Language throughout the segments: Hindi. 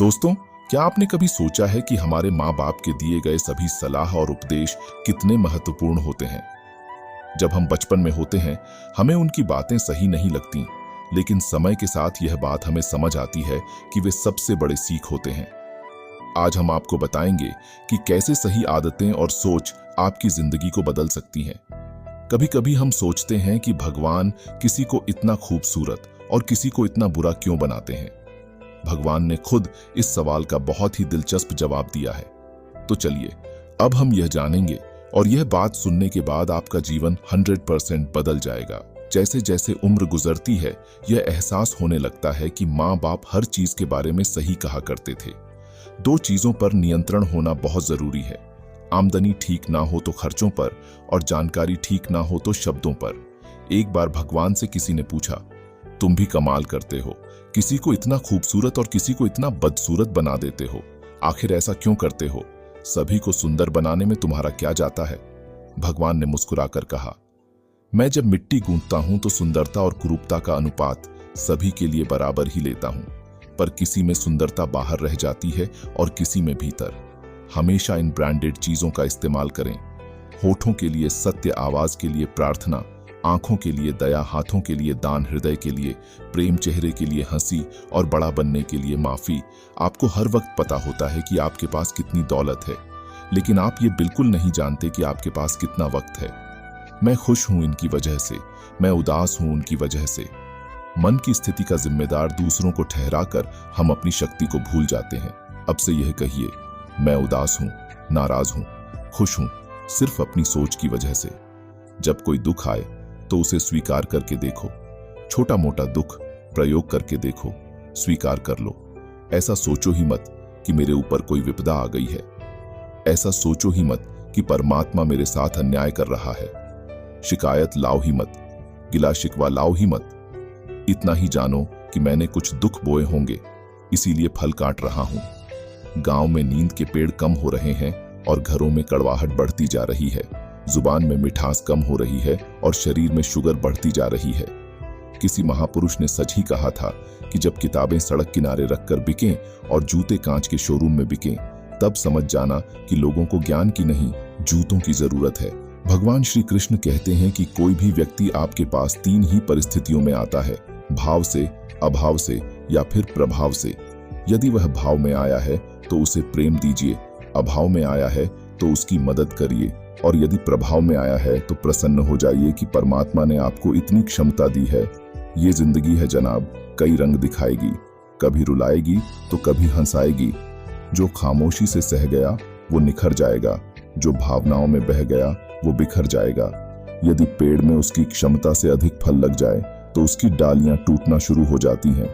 दोस्तों, क्या आपने कभी सोचा है कि हमारे माँ बाप के दिए गए सभी सलाह और उपदेश कितने महत्वपूर्ण होते हैं। जब हम बचपन में होते हैं, हमें उनकी बातें सही नहीं लगती, लेकिन समय के साथ यह बात हमें समझ आती है कि वे सबसे बड़े सीख होते हैं। आज हम आपको बताएंगे कि कैसे सही आदतें और सोच आपकी जिंदगी को बदल सकती हैं। कभी कभी हम सोचते हैं कि भगवान किसी को इतना खूबसूरत और किसी को इतना बुरा क्यों बनाते हैं। भगवान ने खुद इस सवाल का बहुत ही दिलचस्प जवाब दिया है। तो चलिए, अब हम यह जानेंगे और यह बात सुनने के बाद आपका जीवन 100% बदल जाएगा। जैसे जैसे उम्र गुजरती है, यह एहसास होने लगता है कि माँ बाप हर चीज के बारे में सही कहा करते थे। दो चीजों पर नियंत्रण होना बहुत जरूरी है। आमदनी ठीक ना हो तो खर्चों पर, और जानकारी ठीक ना हो तो शब्दों पर। एक बार भगवान से किसी ने पूछा, तुम भी कमाल करते हो, किसी को इतना खूबसूरत और किसी को इतना बदसूरत बना देते हो। आखिर ऐसा क्यों करते हो? सभी को सुंदर बनाने में तुम्हारा क्या जाता है? भगवान ने मुस्कुराकर कहा, मैं जब मिट्टी गूंथता हूं तो सुंदरता और कुरूपता का अनुपात सभी के लिए बराबर ही लेता हूं, पर किसी में सुंदरता बाहर रह जाती है और किसी में भीतर। हमेशा इन ब्रांडेड चीजों का इस्तेमाल करें। होठों के लिए सत्य, आवाज के लिए प्रार्थना, आंखों के लिए दया, हाथों के लिए दान, हृदय के लिए प्रेम, चेहरे के लिए हंसी और बड़ा बनने के लिए माफी। आपको हर वक्त पता होता है कि आपके पास कितनी दौलत है, लेकिन आप ये बिल्कुल नहीं जानते कि आपके पास कितना वक्त है। मैं खुश हूं इनकी वजह से, मैं उदास हूं उनकी वजह से। मन की स्थिति का जिम्मेदार दूसरों को ठहराकर हम अपनी शक्ति को भूल जाते हैं। अब से यह कहिए, मैं उदास हूं, नाराज हूं, खुश हूं, सिर्फ अपनी सोच की वजह से। जब कोई दुख आए तो उसे स्वीकार करके देखो। छोटा मोटा दुख प्रयोग करके देखो, स्वीकार कर लो। ऐसा सोचो ही मत कि मेरे ऊपर कोई विपदा आ गई है। ऐसा सोचो ही मत कि परमात्मा मेरे साथ अन्याय कर रहा है। शिकायत लाओ ही मत, गिला शिकवा लाओ ही मत। इतना ही जानो कि मैंने कुछ दुख बोए होंगे, इसीलिए फल काट रहा हूं। गांव में नींद के पेड़ कम हो रहे हैं और घरों में कड़वाहट बढ़ती जा रही है। जुबान में मिठास कम हो रही है और शरीर में शुगर बढ़ती जा रही है। किसी महापुरुष ने सच ही कहा था कि जब किताबें सड़क किनारे रखकर बिकें और जूते कांच के शोरूम में बिकें, तब समझ जाना कि लोगों को ज्ञान की नहीं, जूतों की जरूरत है। भगवान श्री कृष्ण कहते हैं कि कोई भी व्यक्ति आपके पास 3 ही परिस्थितियों में आता है, भाव से, अभाव से या फिर प्रभाव से। यदि वह भाव में आया है तो उसे प्रेम दीजिए, अभाव में आया है तो उसकी मदद करिए, और यदि प्रभाव में आया है तो प्रसन्न हो जाइए कि परमात्मा ने आपको इतनी क्षमता दी है। ये जिंदगी है जनाब, कई रंग दिखाएगी, कभी रुलाएगी तो कभी हंसाएगी। जो खामोशी से सह गया वो निखर जाएगा, जो भावनाओं में बह गया वो बिखर जाएगा। यदि पेड़ में उसकी क्षमता से अधिक फल लग जाए तो उसकी डालियां टूटना शुरू हो जाती हैं,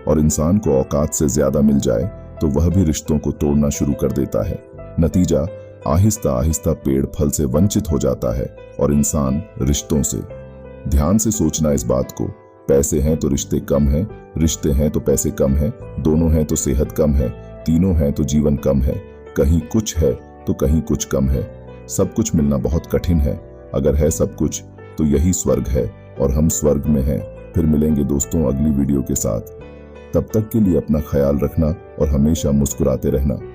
और इंसान को औकात से ज्यादा मिल जाए तो वह भी रिश्तों को तोड़ना शुरू कर देता है। नतीजा, आहिस्ता आहिस्ता पेड़ फल से वंचित हो जाता है और इंसान रिश्तों से। ध्यान से सोचना इस बात को। पैसे हैं तो रिश्ते कम हैं, रिश्ते हैं तो पैसे कम हैं, दोनों हैं तो सेहत कम है, तीनों हैं तो जीवन कम है, कहीं कुछ है तो कहीं कुछ कम है। सब कुछ मिलना बहुत कठिन है। अगर है सब कुछ तो यही स्वर्ग है, और हम स्वर्ग में हैं। फिर मिलेंगे दोस्तों अगली वीडियो के साथ। तब तक के लिए अपना ख्याल रखना और हमेशा मुस्कुराते रहना।